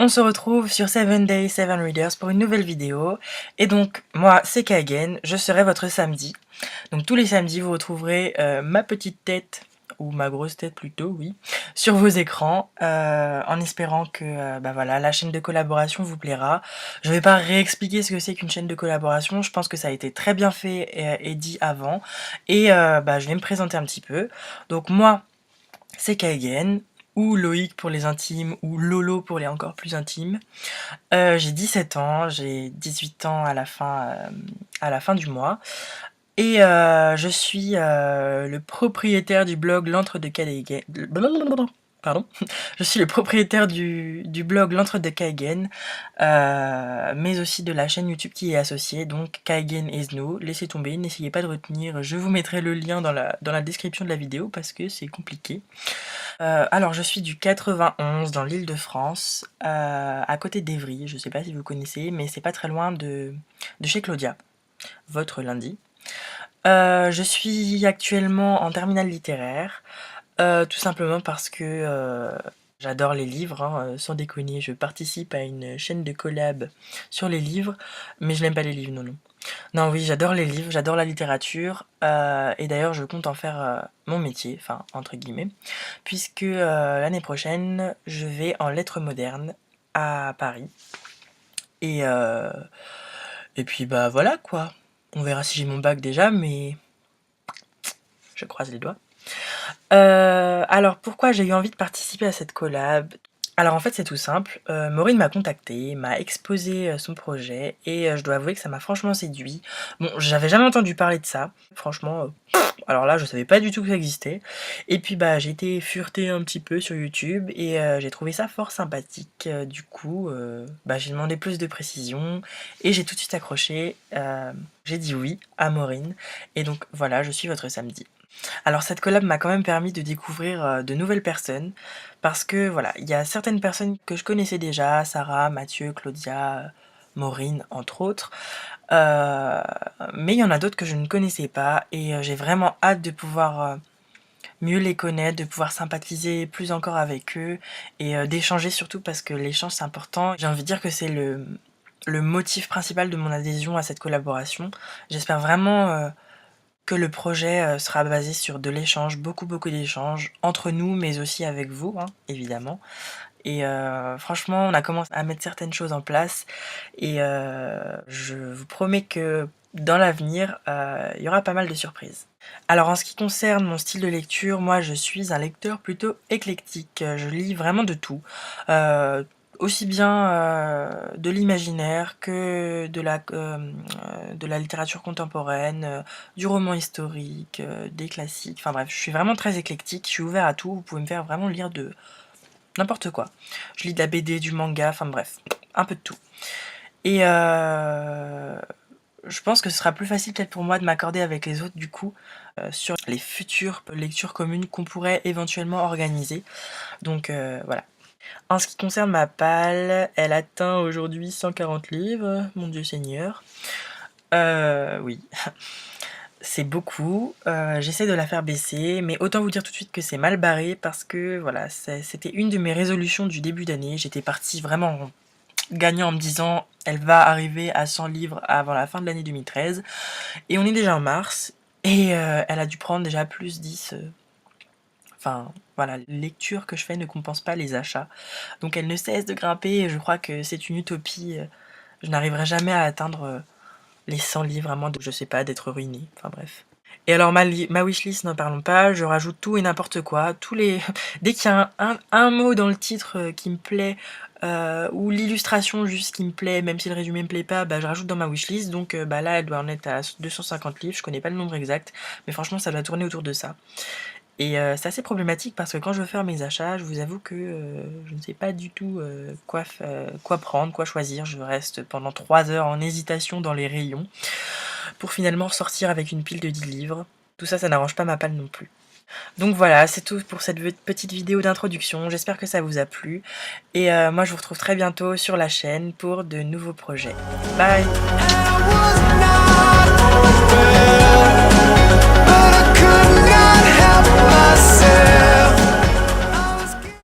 on se retrouve sur 7 Days, 7 Readers pour une nouvelle vidéo. Et donc, moi, c'est Kagen, je serai votre samedi. Donc tous les samedis, vous retrouverez ma petite tête, ou ma grosse tête plutôt, oui, sur vos écrans, en espérant que voilà, la chaîne de collaboration vous plaira. Je vais pas réexpliquer ce que c'est qu'une chaîne de collaboration, je pense que ça a été très bien fait et dit avant. Et je vais me présenter un petit peu. Donc moi, c'est Kagen, ou Loïc pour les intimes, ou Lolo pour les encore plus intimes. J'ai 17 ans, j'ai 18 ans à la fin du mois. Et je suis le propriétaire du blog L'Entre de Kagen. Pardon. Je suis le propriétaire du blog L'Entre de Kagen, mais aussi de la chaîne YouTube qui est associée, donc Kagen Esno. Laissez tomber, n'essayez pas de retenir. Je vous mettrai le lien dans la description de la vidéo parce que c'est compliqué. Alors, je suis du 91 dans l'Île-de-France, à côté d'Evry. Je sais pas si vous connaissez, mais c'est pas très loin de chez Claudia, votre lundi. Je suis actuellement en terminale littéraire, tout simplement parce que j'adore les livres, hein, sans déconner. Je participe à une chaîne de collab sur les livres, mais je n'aime pas les livres, non, non. Non, oui, j'adore les livres, j'adore la littérature, et d'ailleurs je compte en faire mon métier, enfin entre guillemets, puisque l'année prochaine je vais en lettres modernes à Paris. Et puis bah voilà quoi. On verra si j'ai mon bac déjà, mais je croise les doigts. Alors pourquoi j'ai eu envie de participer à cette collab? Alors en fait c'est tout simple, Maureen m'a contacté, m'a exposé son projet et je dois avouer que ça m'a franchement séduit. Bon, j'avais jamais entendu parler de ça, franchement, alors là je savais pas du tout que ça existait. Et puis j'ai été fureter un petit peu sur YouTube et j'ai trouvé ça fort sympathique. Du coup, j'ai demandé plus de précision et j'ai tout de suite accroché. J'ai dit oui à Maureen et donc voilà, je suis votre samedi. Alors cette collab m'a quand même permis de découvrir de nouvelles personnes, parce que voilà, il y a certaines personnes que je connaissais déjà, Sarah, Mathieu, Claudia, Maureen, entre autres, mais il y en a d'autres que je ne connaissais pas, et j'ai vraiment hâte de pouvoir mieux les connaître, de pouvoir sympathiser plus encore avec eux, et d'échanger surtout, parce que l'échange c'est important. J'ai envie de dire que c'est le motif principal de mon adhésion à cette collaboration. J'espère vraiment que le projet sera basé sur de l'échange, beaucoup d'échanges, entre nous, mais aussi avec vous, hein, évidemment. Et franchement, on a commencé à mettre certaines choses en place, et je vous promets que dans l'avenir, il y aura pas mal de surprises. Alors en ce qui concerne mon style de lecture, moi je suis un lecteur plutôt éclectique, je lis vraiment de tout. Aussi bien de l'imaginaire que de la littérature contemporaine, du roman historique, des classiques, enfin bref, je suis vraiment très éclectique, je suis ouvert à tout, vous pouvez me faire vraiment lire de n'importe quoi. Je lis de la BD, du manga, enfin bref, un peu de tout. Et je pense que ce sera plus facile peut-être pour moi de m'accorder avec les autres du coup, sur les futures lectures communes qu'on pourrait éventuellement organiser. Donc voilà. En ce qui concerne ma palle, elle atteint aujourd'hui 140 livres, mon Dieu Seigneur. Oui, c'est beaucoup. J'essaie de la faire baisser, mais autant vous dire tout de suite que c'est mal barré parce que voilà, c'était une de mes résolutions du début d'année. J'étais partie vraiment gagnant en me disant elle va arriver à 100 livres avant la fin de l'année 2013. Et on est déjà en mars, et elle a dû prendre déjà plus 10. Enfin, voilà, les lectures que je fais ne compensent pas les achats. Donc elle ne cesse de grimper, et je crois que c'est une utopie. Je n'arriverai jamais à atteindre les 100 livres, à moins de, je sais pas, d'être ruinée. Enfin bref. Et alors ma wishlist, n'en parlons pas, je rajoute tout et n'importe quoi. Dès qu'il y a un mot dans le titre qui me plaît, ou l'illustration juste qui me plaît, même si le résumé me plaît pas, je rajoute dans ma wishlist. Donc là, elle doit en être à 250 livres, je connais pas le nombre exact, mais franchement, ça doit tourner autour de ça. Et c'est assez problématique parce que quand je veux faire mes achats, je vous avoue que je ne sais pas du tout quoi prendre, quoi choisir. Je reste pendant 3 heures en hésitation dans les rayons pour finalement ressortir avec une pile de 10 livres. Tout ça, ça n'arrange pas ma palle non plus. Donc voilà, c'est tout pour cette petite vidéo d'introduction. J'espère que ça vous a plu. Et moi, je vous retrouve très bientôt sur la chaîne pour de nouveaux projets. Bye!